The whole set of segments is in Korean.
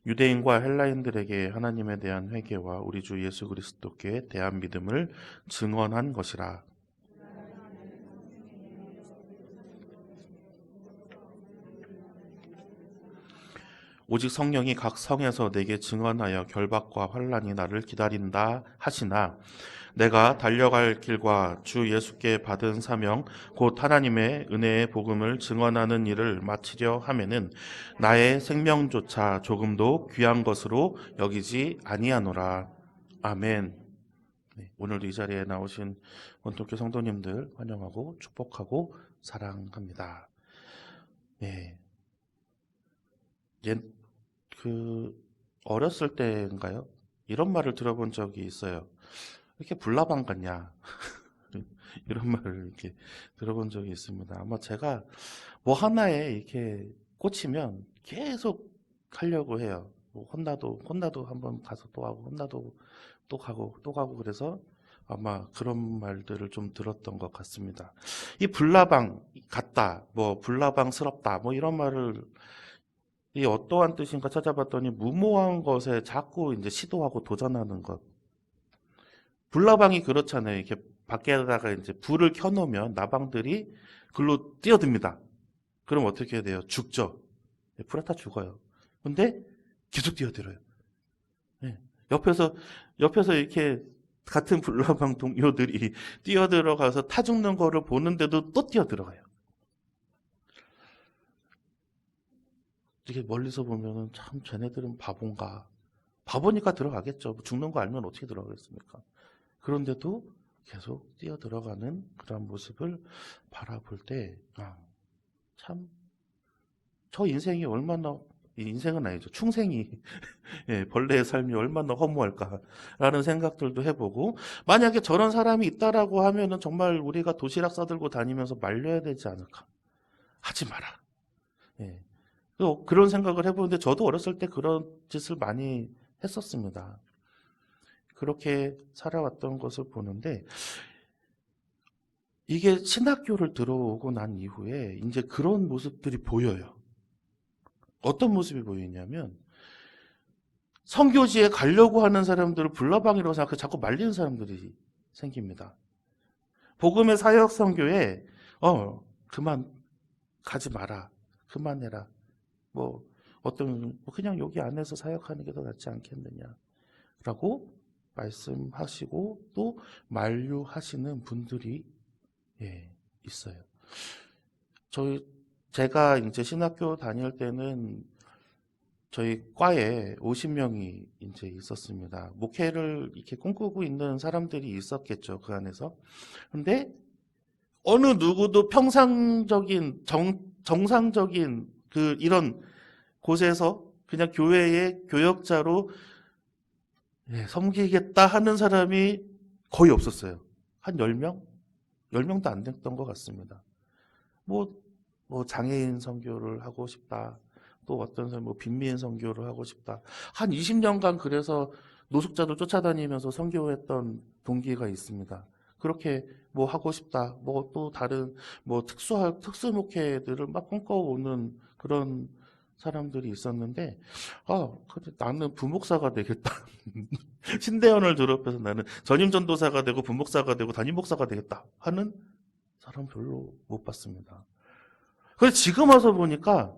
유대인과 헬라인들에게 하나님에 대한 회개와 우리 주 예수 그리스도께 대한 믿음을 증언한 것이라. 오직 성령이 각 성에서 내게 증언하여 결박과 환난이 나를 기다린다 하시나 내가 달려갈 길과 주 예수께 받은 사명 곧 하나님의 은혜의 복음을 증언하는 일을 마치려 하면은 나의 생명조차 조금도 귀한 것으로 여기지 아니하노라. 아멘. 네, 오늘도 이 자리에 나오신 원통교 성도님들 환영하고 축복하고 사랑합니다. 네. 어렸을 때인가요? 이런 말을 들어본 적이 있어요. 이렇게 불나방 같냐? 이런 말을 이렇게 들어본 적이 있습니다. 아마 제가 뭐 하나에 이렇게 꽂히면 계속 하려고 해요. 뭐 혼나도 한번 가서 또 하고, 혼나도 또 가고, 또 가고, 그래서 아마 그런 말들을 좀 들었던 것 같습니다. 이 불나방 같다, 뭐 불나방스럽다, 뭐 이런 말을 이 어떠한 뜻인가 찾아봤더니 무모한 것에 자꾸 이제 시도하고 도전하는 것. 불나방이 그렇잖아요. 이렇게 밖에다가 이제 불을 켜놓으면 나방들이 글로 뛰어듭니다. 그럼 어떻게 해야 돼요? 죽죠. 불에 타 죽어요. 근데 계속 뛰어들어요. 네. 옆에서 이렇게 같은 불나방 동료들이 뛰어들어가서 타 죽는 거를 보는데도 또 뛰어들어가요. 이게 멀리서 보면은 참 쟤네들은 바본가. 바보니까 들어가겠죠. 죽는 거 알면 어떻게 들어가겠습니까? 그런데도 계속 뛰어 들어가는 그런 모습을 바라볼 때, 참, 저 인생이 얼마나, 인생은 아니죠. 충생이, 예, 벌레의 삶이 얼마나 허무할까라는 생각들도 해보고, 만약에 저런 사람이 있다라고 하면은 정말 우리가 도시락 싸들고 다니면서 말려야 되지 않을까. 하지 마라. 예. 그런 생각을 해보는데 저도 어렸을 때 그런 짓을 많이 했었습니다. 그렇게 살아왔던 것을 보는데 이게 신학교를 들어오고 난 이후에 이제 그런 모습들이 보여요. 어떤 모습이 보이냐면 선교지에 가려고 하는 사람들을 불나방이라고 생각해 자꾸 말리는 사람들이 생깁니다. 복음의 사역 선교에 그만 가지 마라. 그만해라. 뭐 그냥 여기 안에서 사역하는 게 더 낫지 않겠느냐라고 말씀하시고 또 만류하시는 분들이 있어요. 제가 이제 신학교 다닐 때는 저희 과에 50명이 이제 있었습니다. 목회를 이렇게 꿈꾸고 있는 사람들이 있었겠죠, 그 안에서. 근데 어느 누구도 평상적인 정상적인 이런 곳에서 그냥 교회의 교역자로 섬기겠다 하는 사람이 거의 없었어요. 한 10명? 10명도 안 됐던 것 같습니다. 뭐 장애인 선교를 하고 싶다. 또 어떤 사람 빈민 선교를 하고 싶다. 한 20년간 그래서 노숙자들 쫓아다니면서 선교했던 동기가 있습니다. 그렇게 하고 싶다. 또 다른 특수 목회들을 막 꿈꿔오는 그런 사람들이 있었는데, 그래, 나는 부목사가 되겠다. 신대원을 졸업해서 나는 전임 전도사가 되고 부목사가 되고 담임 목사가 되겠다 하는 사람 별로 못 봤습니다. 그래서 지금 와서 보니까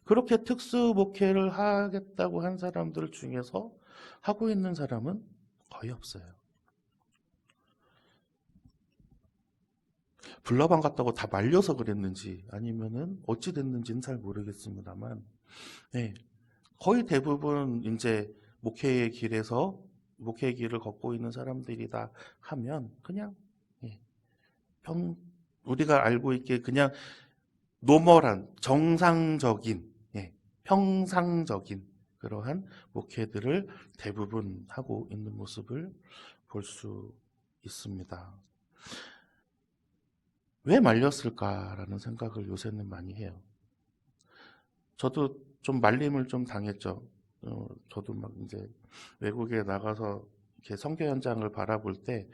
그렇게 특수 목회를 하겠다고 한 사람들 중에서 하고 있는 사람은 거의 없어요. 불나방 같다고 다 말려서 그랬는지 아니면은 어찌 됐는지는 잘 모르겠습니다만, 거의 대부분 이제 목회의 길을 걷고 있는 사람들이다 하면 그냥 우리가 알고 있기에 그냥 노멀한 정상적인 평상적인 그러한 목회들을 대부분 하고 있는 모습을 볼 수 있습니다. 왜 말렸을까라는 생각을 요새는 많이 해요. 저도 좀 말림을 좀 당했죠. 저도 막 이제 외국에 나가서 이렇게 선교 현장을 바라볼 때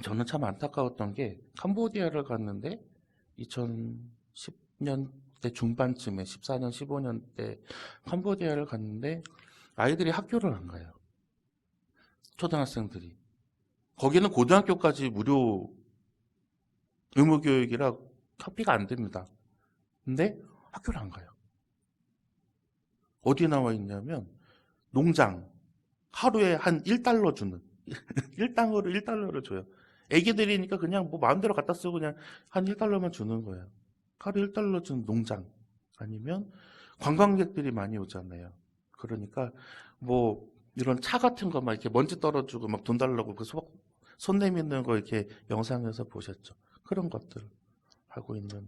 저는 참 안타까웠던 게 캄보디아를 갔는데 2010년 20대 중반쯤에 14년, 15년 때 캄보디아를 갔는데 아이들이 학교를 안 가요. 초등학생들이. 거기는 고등학교까지 무료 의무교육이라 학비가 안 됩니다. 근데 학교를 안 가요. 어디에 나와 있냐면 농장 하루에 한 1달러 주는 1달러를 1달러를 줘요. 애기들이니까 그냥 뭐 마음대로 갖다 쓰고 그냥 한 1달러만 주는 거예요. 하루 1달러 주는 농장 아니면 관광객들이 많이 오잖아요. 그러니까 뭐 이런 차 같은 거 막 이렇게 먼지 떨어지고 막 돈 달라고 그 손 내미는 거 이렇게 영상에서 보셨죠. 그런 것들을 하고 있는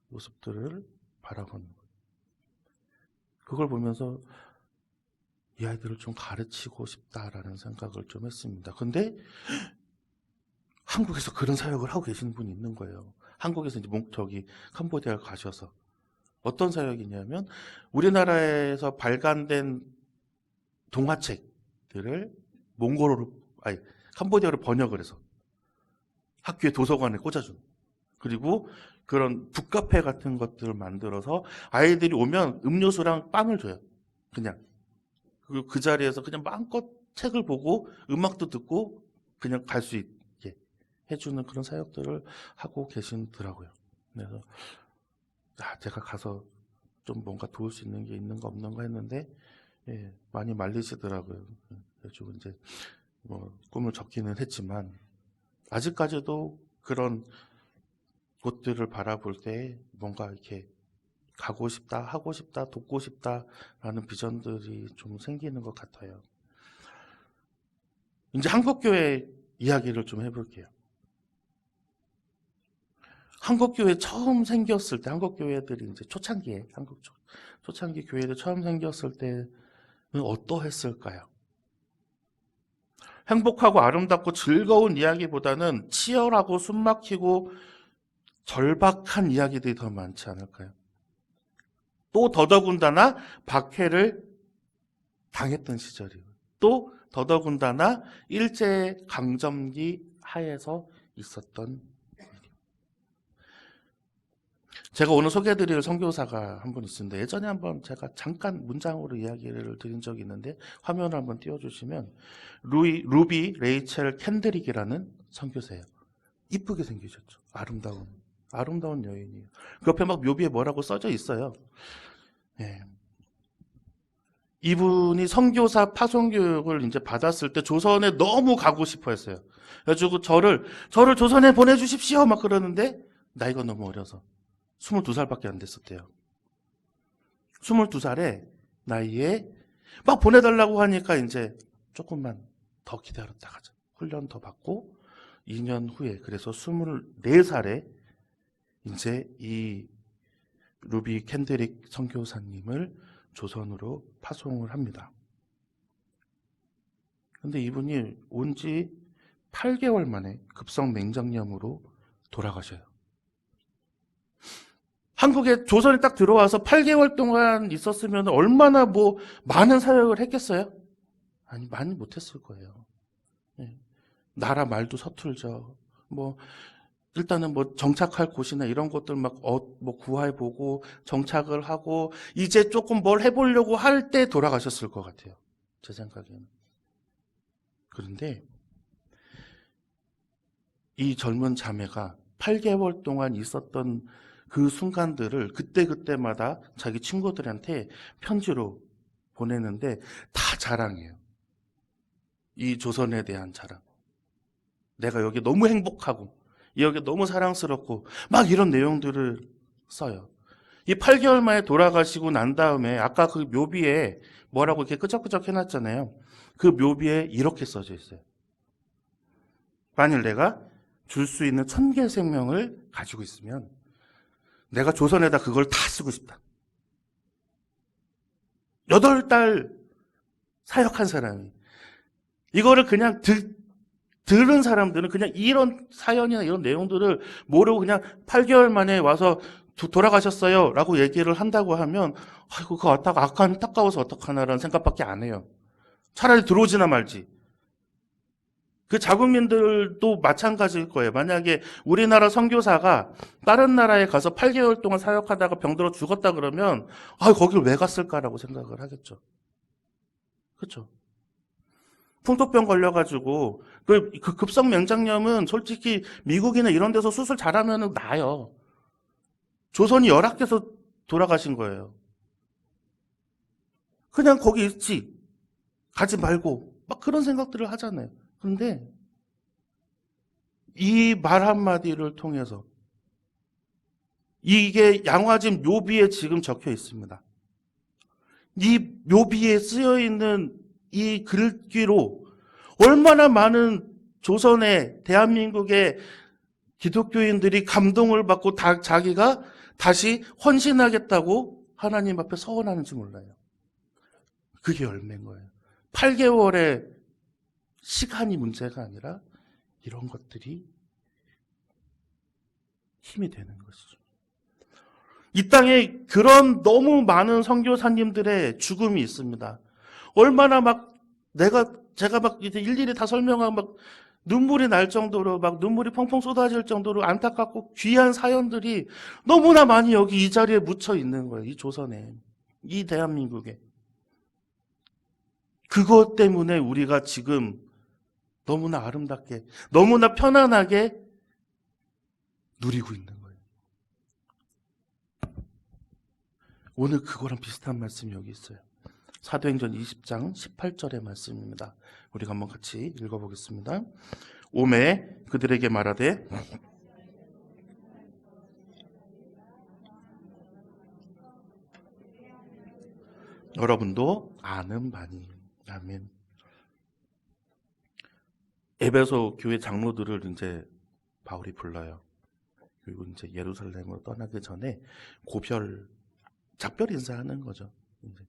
모습들을 바라보는 거예요. 그걸 보면서 이 아이들을 좀 가르치고 싶다라는 생각을 좀 했습니다. 근데 한국에서 그런 사역을 하고 계시는 분이 있는 거예요. 한국에서 이제 캄보디아를 가셔서 어떤 사역이냐면 우리나라에서 발간된 동화책들을 캄보디아로 번역을 해서 학교의 도서관에 꽂아주는. 그리고 그런 북카페 같은 것들을 만들어서 아이들이 오면 음료수랑 빵을 줘요. 그냥. 그리고 그 자리에서 그냥 마음껏 책을 보고 음악도 듣고 그냥 갈 수 있게 해주는 그런 사역들을 하고 계시더라고요. 그래서 제가 가서 좀 뭔가 도울 수 있는 게 있는가 없는가 했는데 많이 말리시더라고요. 그래가지고 이제 뭐 꿈을 적기는 했지만 아직까지도 그런 곳들을 바라볼 때 뭔가 이렇게 가고 싶다, 하고 싶다, 돕고 싶다라는 비전들이 좀 생기는 것 같아요. 이제 한국교회 이야기를 좀 해볼게요. 한국교회 처음 생겼을 때, 한국교회들이 이제 초창기에, 초창기 교회들 처음 생겼을 때는 어떠했을까요? 행복하고 아름답고 즐거운 이야기보다는 치열하고 숨막히고 절박한 이야기들이 더 많지 않을까요? 또 더더군다나 박해를 당했던 시절이고 또 더더군다나 일제강점기 하에서 있었던 일이요. 제가 오늘 소개해드릴 선교사가 한 분 있습니다. 예전에 한번 제가 잠깐 문장으로 이야기를 드린 적이 있는데 화면을 한번 띄워주시면 루비 레이첼 캔드릭이라는 선교사예요. 이쁘게 생기셨죠. 아름다운 여인이에요. 그 옆에 막 묘비에 뭐라고 써져 있어요. 네. 이분이 선교사 파송교육을 이제 받았을 때 조선에 너무 가고 싶어 했어요. 그래가지고 저를 조선에 보내주십시오 막 그러는데 나이가 너무 어려서 22살밖에 안 됐었대요. 22살의 나이에 막 보내달라고 하니까 이제 조금만 더 기다렸다가 훈련 더 받고 2년 후에 그래서 24살에 이제 이 루비 캔드릭 선교사님을 조선으로 파송을 합니다. 근데 이분이 온 지 8개월 만에 급성 맹장염으로 돌아가셔요. 한국에 조선에 딱 들어와서 8개월 동안 있었으면 얼마나 뭐 많은 사역을 했겠어요? 아니, 많이 못했을 거예요. 나라 말도 서툴죠. 뭐 일단은 뭐 정착할 곳이나 이런 것들 뭐 구해보고 정착을 하고 이제 조금 뭘 해보려고 할 때 돌아가셨을 것 같아요. 제 생각에는. 그런데 이 젊은 자매가 8개월 동안 있었던 그 순간들을 그때마다 자기 친구들한테 편지로 보내는데 다 자랑이에요. 이 조선에 대한 자랑. 내가 여기 너무 행복하고 여기 너무 사랑스럽고 막 이런 내용들을 써요. 이 8개월 만에 돌아가시고 난 다음에 아까 그 묘비에 뭐라고 이렇게 끄적끄적 해놨잖아요. 그 묘비에 이렇게 써져 있어요. 만일 내가 줄 수 있는 1000개의 생명을 가지고 있으면 내가 조선에다 그걸 다 쓰고 싶다. 8달 사역한 사람이 이거를 그냥 들은 사람들은 그냥 이런 사연이나 이런 내용들을 모르고 그냥 8개월 만에 와서 돌아가셨어요 라고 얘기를 한다고 하면 아이고 그거 안타까워서 어떡하나라는 생각밖에 안 해요. 차라리 들어오지나 말지. 그 자국민들도 마찬가지일 거예요. 만약에 우리나라 선교사가 다른 나라에 가서 8개월 동안 사역하다가 병들어 죽었다 그러면 거길 왜 갔을까라고 생각을 하겠죠. 그렇죠? 풍토병 걸려가지고 그 급성 맹장염은 솔직히 미국이나 이런 데서 수술 잘하면 나아요. 조선이 열악해서 돌아가신 거예요. 그냥 거기 있지. 가지 말고 막 그런 생각들을 하잖아요. 근데 이 말 한마디를 통해서 이게 양화집 묘비에 지금 적혀 있습니다. 이 묘비에 쓰여 있는 이 글귀로 얼마나 많은 조선의 대한민국의 기독교인들이 감동을 받고 자기가 다시 헌신하겠다고 하나님 앞에 서원하는지 몰라요. 그게 열매인 거예요. 8개월의 시간이 문제가 아니라 이런 것들이 힘이 되는 것이죠. 이 땅에 그런 너무 많은 선교사님들의 죽음이 있습니다. 얼마나 제가 막 이제 일일이 다 설명하고 막 눈물이 날 정도로 막 눈물이 펑펑 쏟아질 정도로 안타깝고 귀한 사연들이 너무나 많이 여기 이 자리에 묻혀 있는 거예요. 이 조선에, 이 대한민국에. 그것 때문에 우리가 지금 너무나 아름답게, 너무나 편안하게 누리고 있는 거예요. 오늘 그거랑 비슷한 말씀이 여기 있어요. 사도행전 20장 18절의 말씀입니다. 우리가 한번 같이 읽어보겠습니다. 오매 그들에게 말하되 여러분도 아는 바니. 아멘. 에베소 교회 장로들을 이제 바울이 불러요. 그리고 이제 예루살렘으로 떠나기 전에 작별 인사하는 거죠. 이제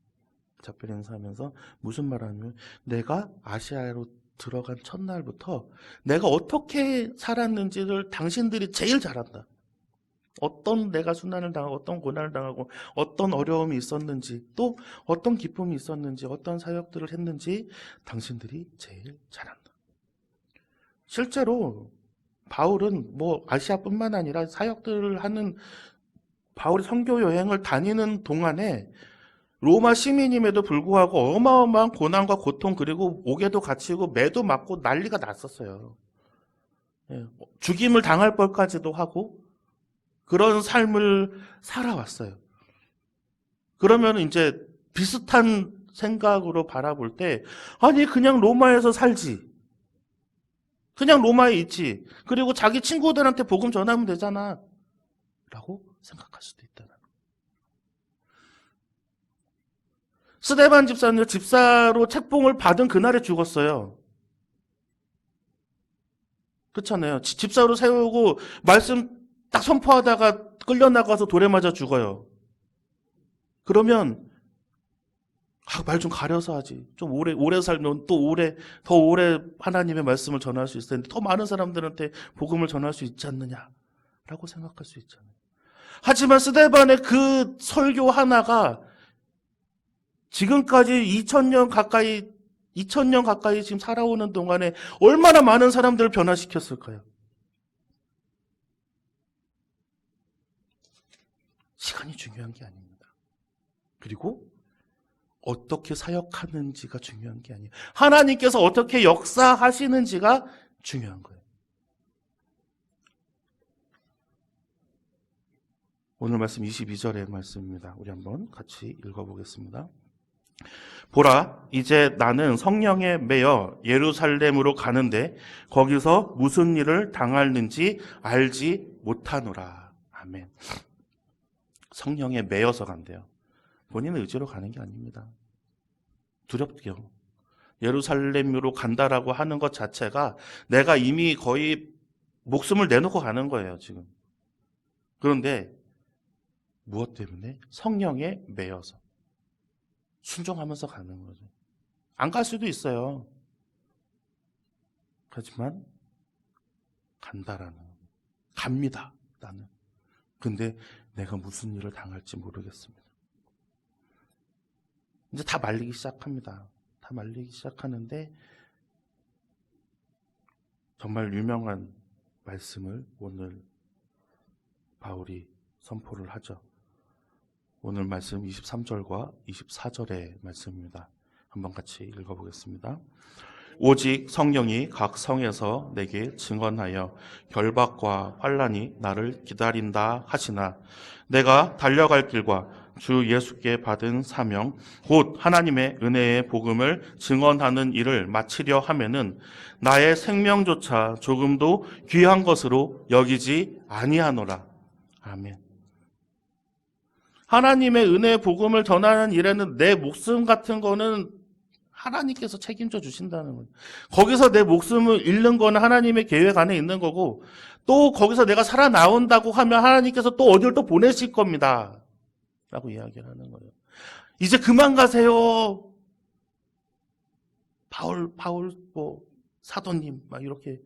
작별 인사하면서 무슨 말하냐면 내가 아시아로 들어간 첫날부터 내가 어떻게 살았는지를 당신들이 제일 잘 안다. 어떤 내가 순환을 당하고 어떤 고난을 당하고 어떤 어려움이 있었는지 또 어떤 기쁨이 있었는지 어떤 사역들을 했는지 당신들이 제일 잘 안다. 실제로 바울은 뭐 아시아뿐만 아니라 사역들을 하는 바울이 선교 여행을 다니는 동안에 로마 시민임에도 불구하고 어마어마한 고난과 고통 그리고 옥에도 갇히고 매도 맞고 난리가 났었어요. 죽임을 당할 뻔까지도 하고 그런 삶을 살아왔어요. 그러면 이제 비슷한 생각으로 바라볼 때 아니 그냥 로마에서 살지. 그냥 로마에 있지. 그리고 자기 친구들한테 복음 전하면 되잖아. 라고 생각할 수도 있다는 거예요. 스데반 집사는 집사로 책봉을 받은 그날에 죽었어요. 그렇잖아요. 집사로 세우고 말씀 딱 선포하다가 끌려나가서 돌에 맞아 죽어요. 그러면 말 좀 가려서 하지. 좀 오래 살면 더 오래 하나님의 말씀을 전할 수 있을 텐데 더 많은 사람들한테 복음을 전할 수 있지 않느냐라고 생각할 수 있잖아요. 하지만 스데반의 그 설교 하나가 지금까지 2000년 가까이 지금 살아오는 동안에 얼마나 많은 사람들을 변화시켰을까요? 시간이 중요한 게 아닙니다. 그리고 어떻게 사역하는지가 중요한 게 아니에요. 하나님께서 어떻게 역사하시는지가 중요한 거예요. 오늘 말씀 22절의 말씀입니다. 우리 한번 같이 읽어보겠습니다. 보라, 이제 나는 성령에 매여 예루살렘으로 가는데 거기서 무슨 일을 당할는지 알지 못하노라. 아멘. 성령에 매여서 간대요. 본인의 의지로 가는 게 아닙니다. 두렵게요. 예루살렘으로 간다라고 하는 것 자체가 내가 이미 거의 목숨을 내놓고 가는 거예요, 지금. 그런데 무엇 때문에? 성령에 매여서. 순종하면서 가는 거죠. 안 갈 수도 있어요. 하지만 갑니다. 나는. 근데 내가 무슨 일을 당할지 모르겠습니다. 이제 다 말리기 시작합니다. 다 말리기 시작하는데 정말 유명한 말씀을 오늘 바울이 선포를 하죠. 오늘 말씀 23절과 24절의 말씀입니다. 한번 같이 읽어보겠습니다. 오직 성령이 각 성에서 내게 증언하여 결박과 환난이 나를 기다린다 하시나 내가 달려갈 길과 주 예수께 받은 사명 곧 하나님의 은혜의 복음을 증언하는 일을 마치려 하면은 나의 생명조차 조금도 귀한 것으로 여기지 아니하노라. 아멘. 하나님의 은혜의 복음을 전하는 일에는 내 목숨 같은 거는 하나님께서 책임져 주신다는 거예요. 거기서 내 목숨을 잃는 거는 하나님의 계획 안에 있는 거고, 또 거기서 내가 살아나온다고 하면 하나님께서 또 어디를 또 보내실 겁니다. 라고 이야기를 하는 거예요. 이제 그만 가세요. 바울, 사도님, 막 이렇게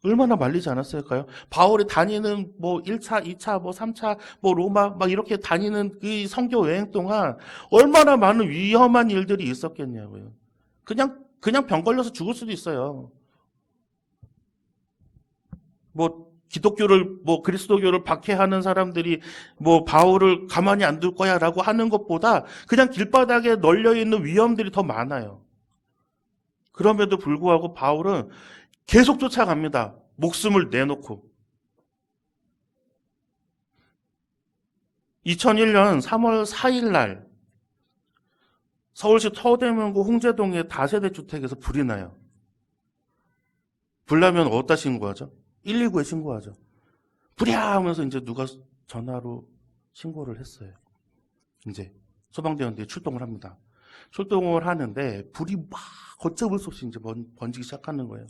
얼마나 말리지 않았을까요? 바울이 다니는 1차, 2차, 3차, 로마, 막 이렇게 다니는 그 선교 여행 동안 얼마나 많은 위험한 일들이 있었겠냐고요. 그냥 병 걸려서 죽을 수도 있어요. 기독교를, 그리스도교를 박해하는 사람들이 바울을 가만히 안 둘 거야 라고 하는 것보다 그냥 길바닥에 널려있는 위험들이 더 많아요. 그럼에도 불구하고 바울은 계속 쫓아갑니다. 목숨을 내놓고. 2001년 3월 4일 날 서울시 서대문구 홍제동의 다세대 주택에서 불이 나요. 불 나면 어디다 신고하죠? 119에 신고하죠. 불이야 하면서 이제 누가 전화로 신고를 했어요. 이제 소방대원들이 출동을 합니다. 출동을 하는데 불이 막 걷잡을 수 없이 이제 번지기 시작하는 거예요.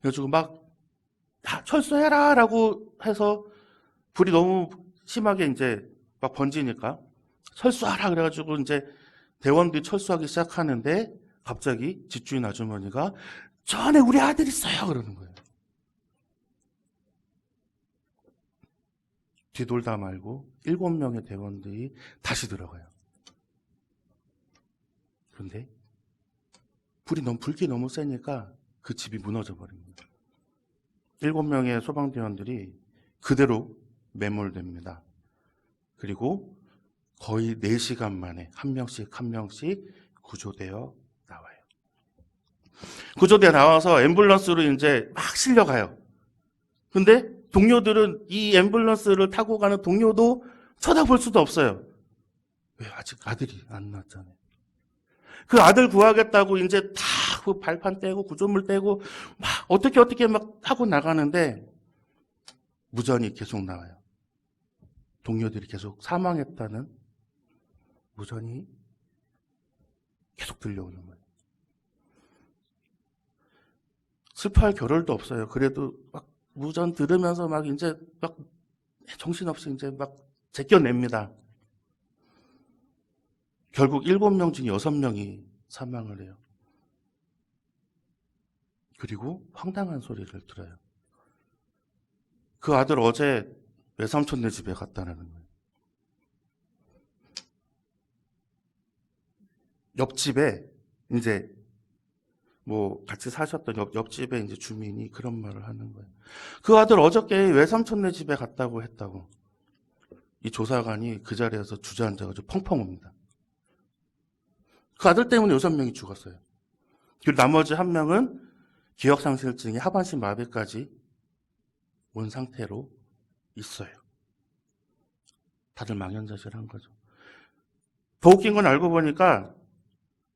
그래가지고 철수해라 라고 해서 불이 너무 심하게 이제 막 번지니까 철수하라 그래가지고 이제 대원들이 철수하기 시작하는데 갑자기 집주인 아주머니가 전에 우리 아들 있어요 그러는 거예요. 뒤돌다 말고 7명의 대원들이 다시 들어가요. 그런데 불기 너무 세니까 그 집이 무너져 버립니다. 7명의 소방대원들이 그대로 매몰됩니다. 그리고 거의 4시간 만에 한 명씩 구조되어 나와요. 구조되어 나와서 앰뷸런스로 이제 막 실려가요. 근데 동료들은 이 앰뷸런스를 타고 가는 동료도 쳐다볼 수도 없어요. 왜? 아직 아들이 안 낳았잖아요. 그 아들 구하겠다고 이제 다 그 발판 떼고 구조물 떼고 막 어떻게 막 하고 나가는데 무전이 계속 나와요. 동료들이 계속 사망했다는 무전이 계속 들려오는 거예요. 슬퍼할 겨를도 없어요. 그래도 막 무전 들으면서 막 이제 막 정신없이 이제 막 제껴냅니다. 결국 7명 중에 6명이 사망을 해요. 그리고 황당한 소리를 들어요. 그 아들 어제 외삼촌네 집에 갔다는 거예요. 옆집에 이제 같이 사셨던 옆집에 이제 주민이 그런 말을 하는 거예요. 그 아들 어저께 외삼촌네 집에 갔다고 했다고. 이 조사관이 그 자리에서 주저앉아가지고 펑펑 옵니다. 그 아들 때문에 6명이 죽었어요. 그리고 나머지 1명은 기억상실증이 하반신 마비까지 온 상태로 있어요. 다들 망연자실한 거죠. 더 웃긴 건 알고 보니까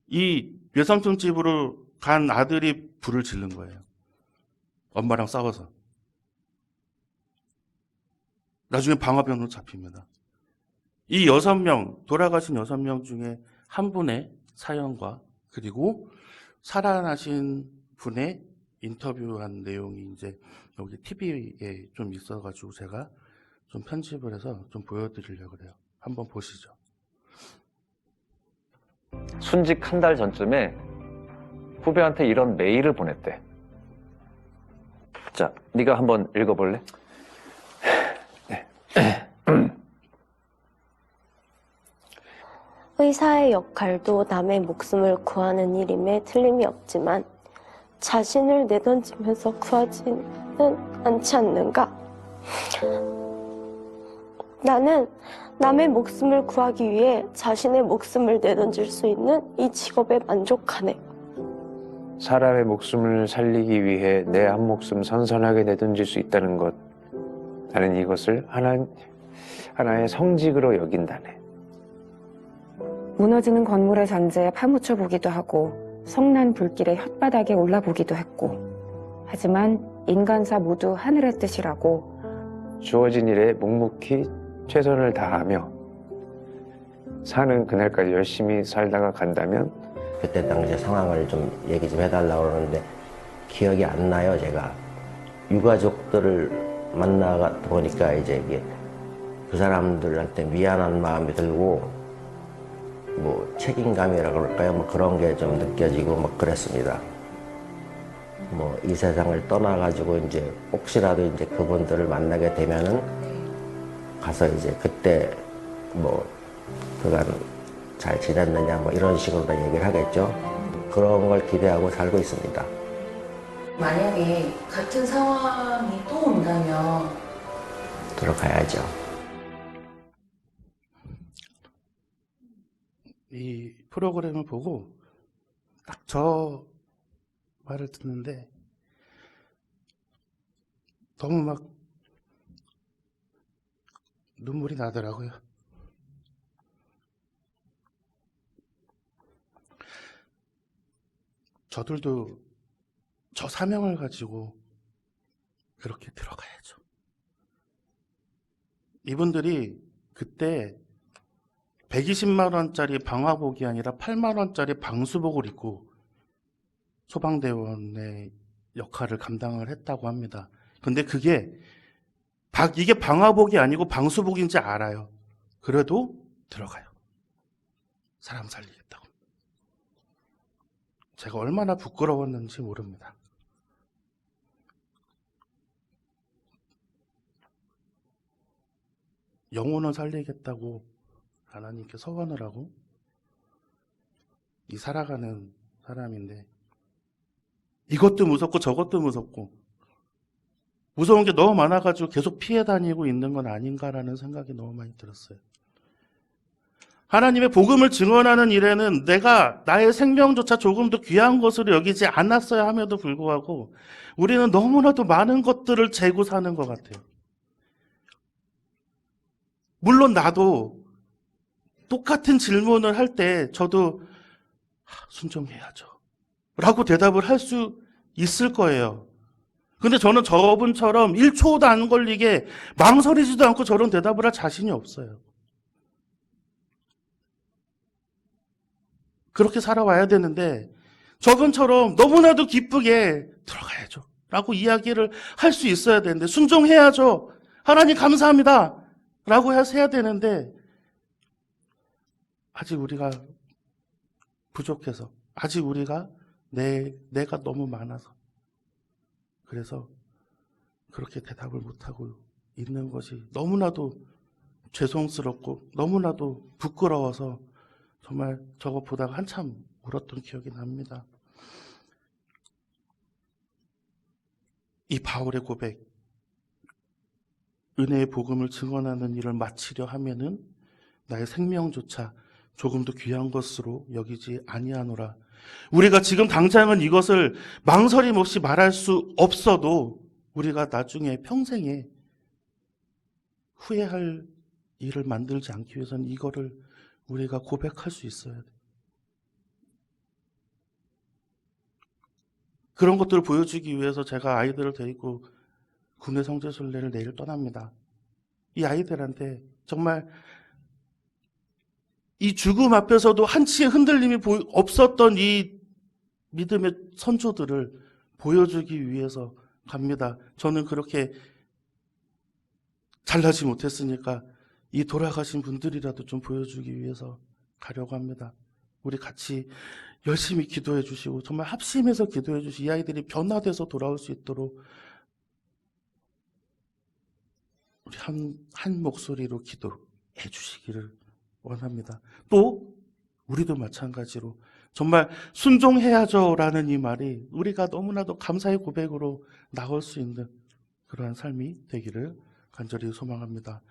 이 외삼촌 집으로 간 아들이 불을 지른 거예요. 엄마랑 싸워서. 나중에 방화병으로 잡힙니다. 이 6명, 돌아가신 6명 중에 한 분의 사연과 그리고 살아나신 분의 인터뷰한 내용이 이제 여기 TV에 좀 있어가지고 제가 좀 편집을 해서 좀 보여드리려고 그래요. 한번 보시죠. 순직 한 달 전쯤에 후배한테 이런 메일을 보냈대. 자, 네가 한번 읽어볼래? 네. 의사의 역할도 남의 목숨을 구하는 일임에 틀림이 없지만 자신을 내던지면서 구하지는 않지 않는가? 나는 남의 목숨을 구하기 위해 자신의 목숨을 내던질 수 있는 이 직업에 만족하네. 사람의 목숨을 살리기 위해 내 한 목숨 선선하게 내던질 수 있다는 것. 나는 이것을 하나의 성직으로 여긴다네. 무너지는 건물의 잔재에 파묻혀 보기도 하고 성난 불길의 혓바닥에 올라보기도 했고, 하지만 인간사 모두 하늘의 뜻이라고 주어진 일에 묵묵히 최선을 다하며 사는 그날까지 열심히 살다가 간다면 그때 당시 상황을 좀 얘기 좀 해달라고 그러는데 기억이 안 나요. 제가 유가족들을 만나 보니까 이제 이게 그 사람들한테 미안한 마음이 들고 뭐 책임감이라 그럴까요? 뭐 그런 게 좀 느껴지고 막 그랬습니다. 뭐 이 세상을 떠나가지고 이제 혹시라도 이제 그분들을 만나게 되면은 가서 이제 그때 뭐 그간 잘 지냈느냐 뭐 이런 식으로 다 얘기를 하겠죠. 그런 걸 기대하고 살고 있습니다. 만약에 같은 상황이 또 온다면 들어가야죠. 이 프로그램을 보고 딱 저 말을 듣는데 너무 막 눈물이 나더라고요. 저들도 저 사명을 가지고 그렇게 들어가야죠. 이분들이 그때 120만 원짜리 방화복이 아니라 8만 원짜리 방수복을 입고 소방대원의 역할을 감당을 했다고 합니다. 근데 이게 방화복이 아니고 방수복인지 알아요. 그래도 들어가요. 사람 살리겠다고. 제가 얼마나 부끄러웠는지 모릅니다. 영혼을 살리겠다고 하나님께 서원을 하고 살아가는 사람인데 이것도 무섭고 저것도 무섭고 무서운 게 너무 많아가지고 계속 피해 다니고 있는 건 아닌가라는 생각이 너무 많이 들었어요. 하나님의 복음을 증언하는 일에는 내가 나의 생명조차 조금도 귀한 것으로 여기지 않았어야 함에도 불구하고 우리는 너무나도 많은 것들을 재고 사는 것 같아요. 물론 나도 똑같은 질문을 할 때 저도 순종해야죠 라고 대답을 할 수 있을 거예요. 근데 저는 저분처럼 1초도 안 걸리게 망설이지도 않고 저런 대답을 할 자신이 없어요. 그렇게 살아와야 되는데 저분처럼 너무나도 기쁘게 들어가야죠 라고 이야기를 할 수 있어야 되는데 순종해야죠. 하나님 감사합니다 라고 해야 되는데 아직 우리가 부족해서 아직 우리가 내가 너무 많아서 그래서 그렇게 대답을 못하고 있는 것이 너무나도 죄송스럽고 너무나도 부끄러워서 정말 저거 보다가 한참 울었던 기억이 납니다. 이 바울의 고백, 은혜의 복음을 증언하는 일을 마치려 하면은 나의 생명조차 조금도 귀한 것으로 여기지 아니하노라. 우리가 지금 당장은 이것을 망설임 없이 말할 수 없어도 우리가 나중에 평생에 후회할 일을 만들지 않기 위해서는 이거를 우리가 고백할 수 있어야 돼. 그런 것들을 보여주기 위해서 제가 아이들을 데리고 국내 성지순례를 내일 떠납니다. 이 아이들한테 정말 이 죽음 앞에서도 한치의 흔들림이 없었던 이 믿음의 선조들을 보여주기 위해서 갑니다. 저는 그렇게 잘나지 못했으니까 이 돌아가신 분들이라도 좀 보여주기 위해서 가려고 합니다. 우리 같이 열심히 기도해 주시고 정말 합심해서 기도해 주시고 이 아이들이 변화돼서 돌아올 수 있도록 우리 한 목소리로 기도해 주시기를 원합니다. 또 우리도 마찬가지로 정말 순종해야죠라는 이 말이 우리가 너무나도 감사의 고백으로 나올 수 있는 그러한 삶이 되기를 간절히 소망합니다.